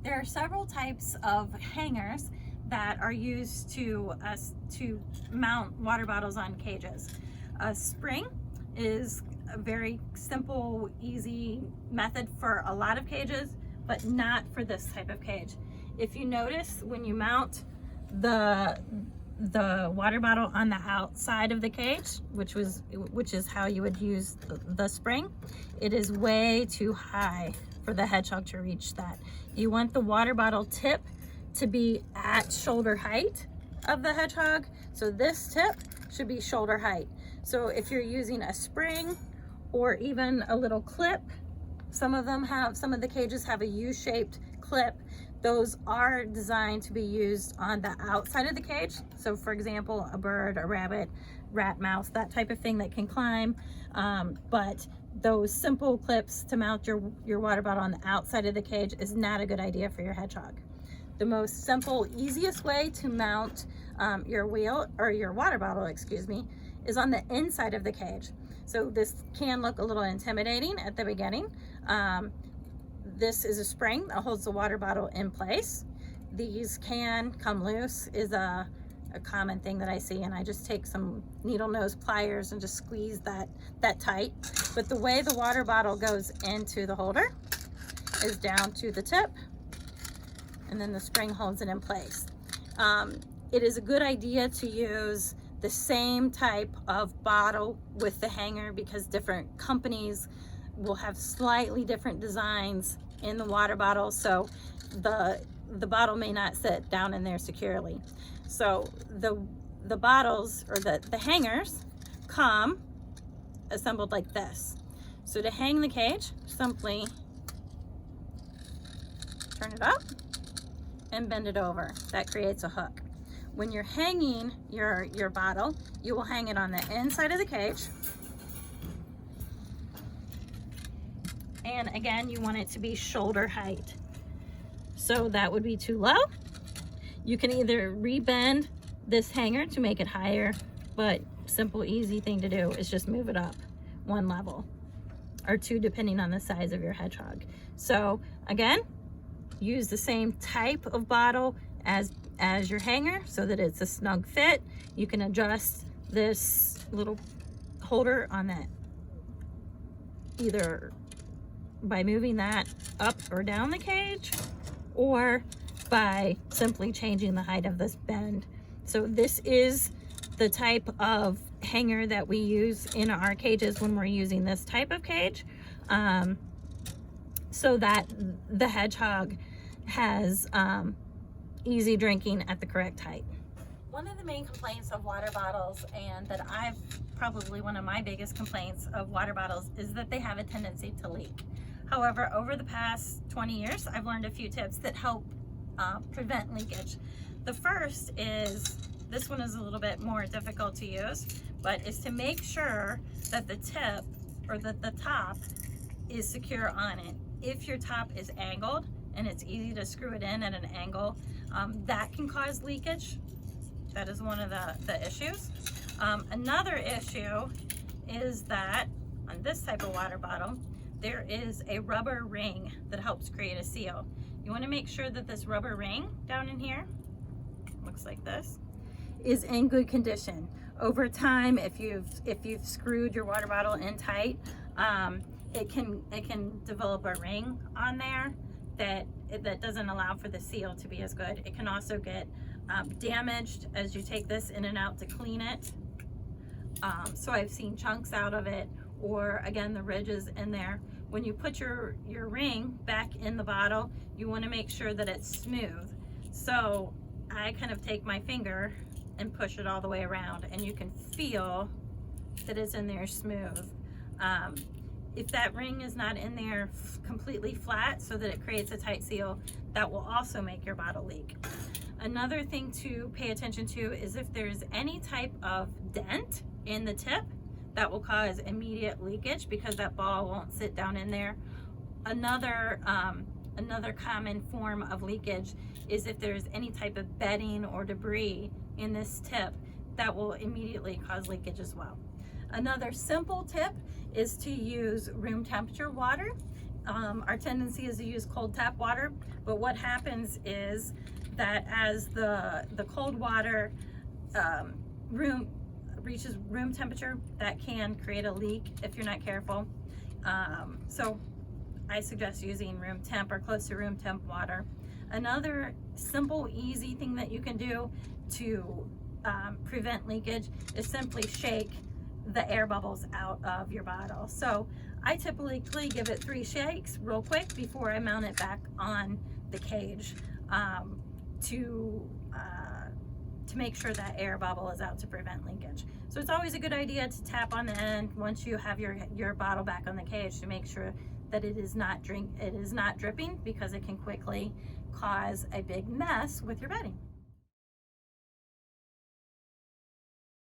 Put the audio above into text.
There are several types of hangers that are used to mount water bottles on cages. A spring is a very simple, easy method for a lot of cages, but not for this type of cage. If you notice, when you mount the water bottle on the outside of the cage, which is how you would use the spring, it is way too high for the Hedgehog to reach that. You want the water bottle tip to be at shoulder height of the Hedgehog. So this tip should be shoulder height. So if you're using a spring or even a little clip, some of the cages have a U-shaped clip. Those are designed to be used on the outside of the cage. So for example, a bird, a rabbit, rat, mouse, that type of thing that can climb. But those simple clips to mount your water bottle on the outside of the cage is not a good idea for your Hedgehog. The most simple, easiest way to mount your water bottle, is on the inside of the cage. So this can look a little intimidating at the beginning. This is a spring that holds the water bottle in place. These can come loose, is a common thing that I see, and I just take some needle nose pliers and just squeeze that tight. But the way the water bottle goes into the holder is down to the tip, and then the spring holds it in place. It is a good idea to use the same type of bottle with the hanger, because different companies will have slightly different designs in the water bottle, so the bottle may not sit down in there securely. So the bottles, or the hangers, come assembled like this. So to hang the cage, simply turn it up and bend it over. That creates a hook. When you're hanging your bottle, you will hang it on the inside of the cage. And again, you want it to be shoulder height. So that would be too low. You can either rebend this hanger to make it higher, but simple, easy thing to do is just move it up one level or two, depending on the size of your Hedgehog. So again, use the same type of bottle as your hanger so that it's a snug fit. You can adjust this little holder on that either by moving that up or down the cage, or by simply changing the height of this bend. So this is the type of hanger that we use in our cages when we're using this type of cage, so that the Hedgehog has easy drinking at the correct height. One of the main complaints of water bottles, and that probably one of my biggest complaints of water bottles, is that they have a tendency to leak. However, over the past 20 years, I've learned a few tips that help prevent leakage. The first is, this one is a little bit more difficult to use, but is to make sure that the tip, or that the top, is secure on it. If your top is angled and it's easy to screw it in at an angle, that can cause leakage. That is one of the issues. Another issue is that on this type of water bottle, there is a rubber ring that helps create a seal. You want to make sure that this rubber ring down in here, looks like this, is in good condition. Over time, if you've screwed your water bottle in tight, it can develop a ring on there that doesn't allow for the seal to be as good. It can also get damaged as you take this in and out to clean it. So I've seen chunks out of it, or again, the ridges in there. When you put your ring back in the bottle, you want to make sure that it's smooth. So I kind of take my finger and push it all the way around, and you can feel that it's in there smooth. If that ring is not in there completely flat so that it creates a tight seal, that will also make your bottle leak. Another thing to pay attention to is if there's any type of dent in the tip, that will cause immediate leakage because that ball won't sit down in there. Another common form of leakage is if there's any type of bedding or debris in this tip, that will immediately cause leakage as well. Another simple tip is to use room temperature water our tendency is to use cold tap water, but what happens is that as the cold water reaches room temperature, that can create a leak if you're not careful. So I suggest using room temp or close to room temp water. Another simple, easy thing that you can do to prevent leakage is simply shake the air bubbles out of your bottle. So I typically give it 3 shakes real quick before I mount it back on the cage to make sure that air bubble is out to prevent leakage. So it's always a good idea to tap on the end once you have your bottle back on the cage to make sure that it is not dripping, because it can quickly cause a big mess with your bedding.